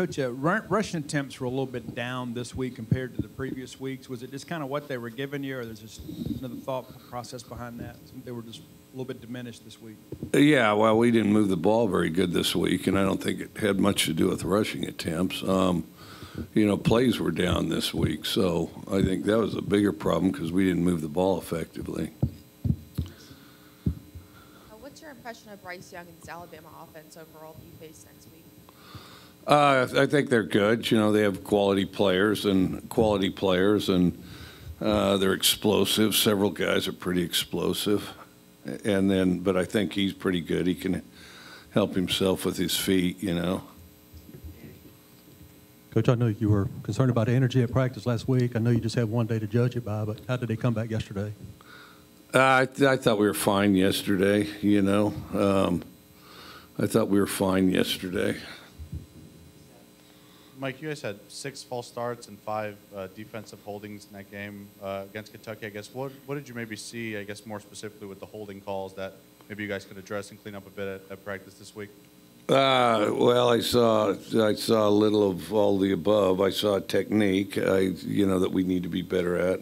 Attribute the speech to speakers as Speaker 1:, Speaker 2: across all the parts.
Speaker 1: Coach, rushing attempts were a little bit down this week compared to the previous weeks. Was it just kind of what they were giving you, or there's just another thought process behind that? They were just a little bit diminished this week.
Speaker 2: Yeah, well, we didn't move the ball very good this week, and I don't think it had much to do with rushing attempts. You know, plays were down this week, so I think that was a bigger problem because we didn't move the ball effectively.
Speaker 3: What's your impression of Bryce Young and this Alabama offense overall that you face next week?
Speaker 2: I think they're good. You know, they have quality players, and they're explosive. Several guys are pretty explosive, but I think he's pretty good. He can help himself with his feet, you know.
Speaker 4: Coach, I know you were concerned about the energy at practice last week. I know you just had one day to judge it by, but how did they come back yesterday?
Speaker 2: I thought we were fine yesterday, you know. I thought we were fine yesterday.
Speaker 5: Mike, you guys had 6 false starts and 5 defensive holdings in that game against Kentucky. I guess what did you maybe see, I guess more specifically with the holding calls that maybe you guys could address and clean up a bit at practice this week?
Speaker 2: Well, I saw a little of all the above. I saw technique, you know, that we need to be better at.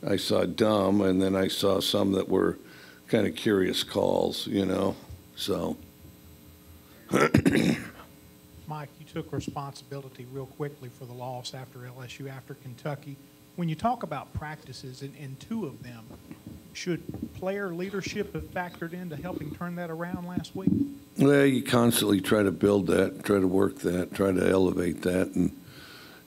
Speaker 2: I saw dumb, and then I saw some that were kind of curious calls, you know. So,
Speaker 6: Mike, you took responsibility real quickly for the loss after LSU, after Kentucky. When you talk about practices, and 2 of them, should player leadership have factored into helping turn that around last week?
Speaker 2: well, you constantly try to build that, try to work that, try to elevate that, and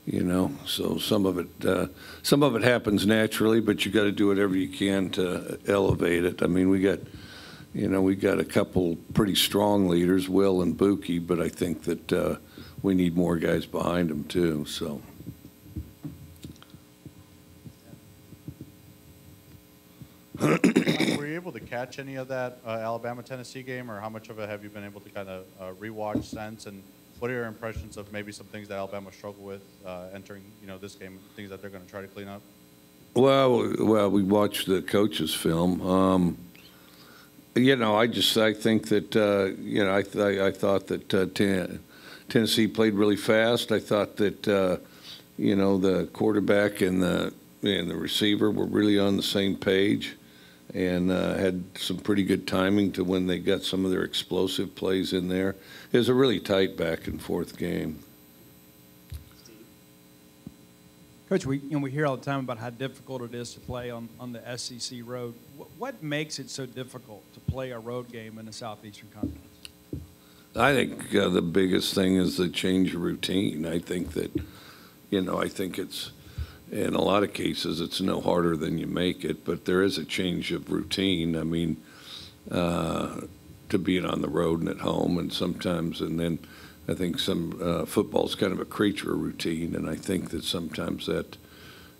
Speaker 2: you know, so some of it happens naturally, but you got to do whatever you can to elevate it. I mean, we got a couple pretty strong leaders, Will and Buki, but I think that we need more guys behind them too. So.
Speaker 5: Were you able to catch any of that Alabama-Tennessee game, or how much of it have you been able to kind of rewatch since? And what are your impressions of maybe some things that Alabama struggled with entering, you know, this game, things that they're going to try to clean up?
Speaker 2: Well, we watched the coach's film. You know, I think that you know, I thought that Tennessee played really fast. I thought that you know, the quarterback and the receiver were really on the same page, and had some pretty good timing to when they got some of their explosive plays in there. It was a really tight back and forth game.
Speaker 1: Coach, we hear all the time about how difficult it is to play on the SEC road. What makes it so difficult to play a road game in the Southeastern Conference?
Speaker 2: I think the biggest thing is the change of routine. I think that, you know, I think it's, in a lot of cases, it's no harder than you make it, but there is a change of routine. I mean, to being on the road and at home, and sometimes, and then I think some football's kind of a creature of routine, and I think that sometimes that,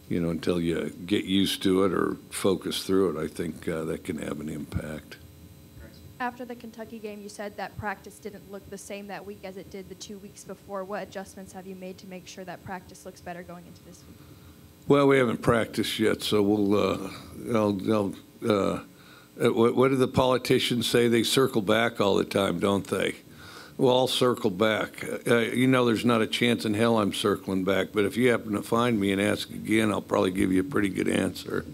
Speaker 2: you know, until you get used to it or focus through it, I think that can have an impact.
Speaker 3: After the Kentucky game, you said that practice didn't look the same that week as it did the 2 weeks before. What adjustments have you made to make sure that practice looks better going into this week?
Speaker 2: Well, we haven't practiced yet, so we'll. What do the politicians say? They circle back all the time, don't they? Well, I'll circle back. You know, there's not a chance in hell I'm circling back, but if you happen to find me and ask again, I'll probably give you a pretty good answer.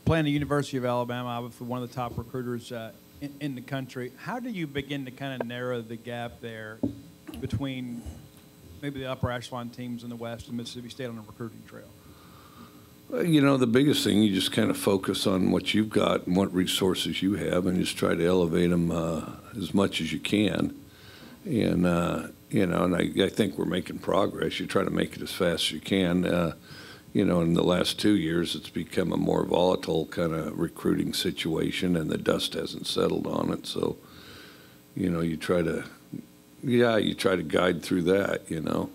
Speaker 1: Playing at the University of Alabama, obviously one of the top recruiters in the country. How do you begin to kind of narrow the gap there between maybe the upper echelon teams in the West and Mississippi State on the recruiting trail?
Speaker 2: Well, you know, the biggest thing, you just kind of focus on what you've got and what resources you have, and just try to elevate them as much as you can. And, you know, and I think we're making progress. You try to make it as fast as you can. You know, in the last 2 years, it's become a more volatile kind of recruiting situation, and the dust hasn't settled on it. So, you know, you try to guide through that, you know.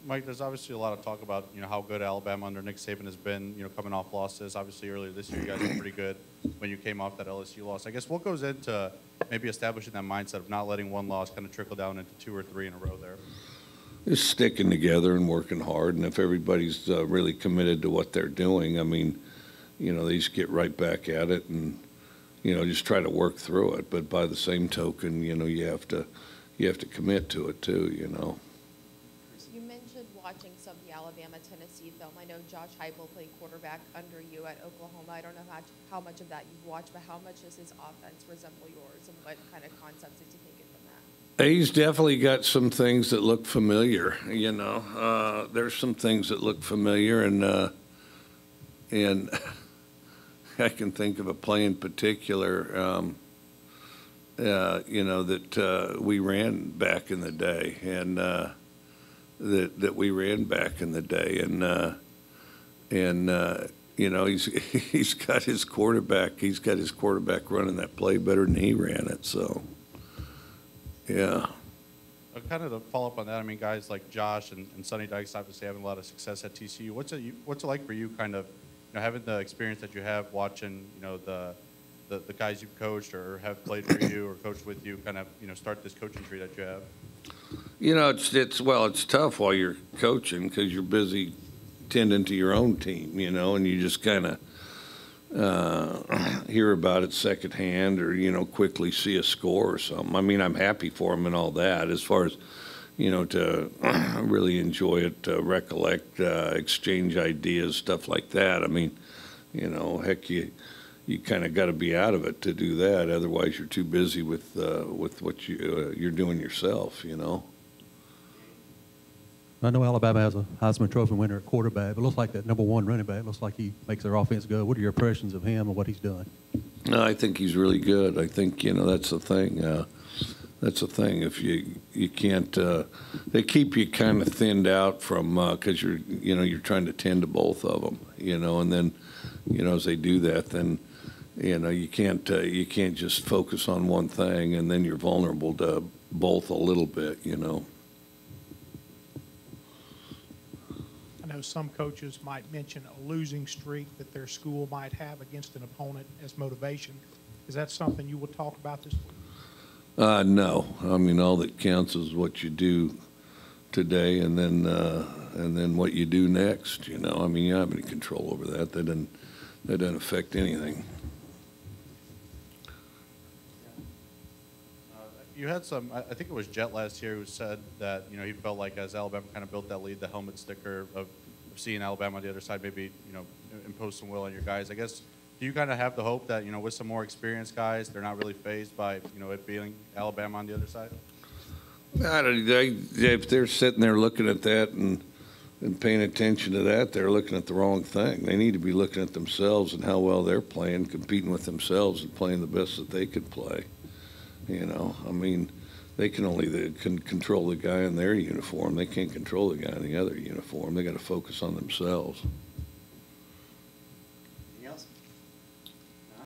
Speaker 5: Mike, there's obviously a lot of talk about, you know, how good Alabama under Nick Saban has been, you know, coming off losses. Obviously, earlier this year, you guys were pretty good when you came off that LSU loss. I guess what goes into maybe establishing that mindset of not letting one loss kind of trickle down into 2 or 3 in a row there?
Speaker 2: just sticking together and working hard. And if everybody's really committed to what they're doing, I mean, they just get right back at it and, just try to work through it. But by the same token, you have to commit to it too,
Speaker 7: You mentioned watching some of the Alabama-Tennessee film. I know Josh Heupel played quarterback under you at Oklahoma. I don't know how much of that you've watched, but how much does his offense resemble yours, and what kind of concepts did you take it from that?
Speaker 2: He's definitely got some things that look familiar, There's some things that look familiar, and I can think of a play in particular, that we ran back in the day, and that we ran back in the day, he's got his quarterback running that play better than he ran it, so yeah.
Speaker 5: Kind of to follow up on that, I mean, guys like Josh and Sonny Dykes obviously having a lot of success at TCU. What's it like for you, kind of, having the experience that you have watching, the guys you've coached or have played for you or coached with you, kind of, start this coaching tree that you have?
Speaker 2: It's tough while you're coaching because you're busy tending to your own team, and you just kind of hear about it secondhand or, quickly see a score or something. I mean, I'm happy for them and all that as far as, to really enjoy it, recollect, exchange ideas, stuff like that. I mean, heck, you kind of got to be out of it to do that. Otherwise, you're too busy with what you're doing yourself,
Speaker 4: I know Alabama has a Heisman Trophy winner at quarterback, but it looks like that number one running back looks like he makes their offense go. What are your impressions of him and what he's done?
Speaker 2: No, I think he's really good. I think, that's the thing. That's the thing. If you can't, they keep you kind of thinned out from, because you're trying to tend to both of them, and then, as they do that, then, you can't just focus on one thing, and then you're vulnerable to both a little bit,
Speaker 6: I know some coaches might mention a losing streak that their school might have against an opponent as motivation. Is that something you will talk about this week?
Speaker 2: No. I mean, all that counts is what you do today and then what you do next, I mean, you don't have any control over that. That doesn't affect anything.
Speaker 5: You had some, I think it was Jet last year who said that, he felt like as Alabama kind of built that lead, the helmet sticker of seeing Alabama on the other side maybe, impose some will on your guys. I guess, do you kind of have the hope that, with some more experienced guys, they're not really fazed by, it being Alabama on the other side?
Speaker 2: If they're sitting there looking at that and paying attention to that, they're looking at the wrong thing. They need to be looking at themselves and how well they're playing, competing with themselves and playing the best that they could play. I mean, they can only control the guy in their uniform. They can't control the guy in the other uniform. They got to focus on themselves.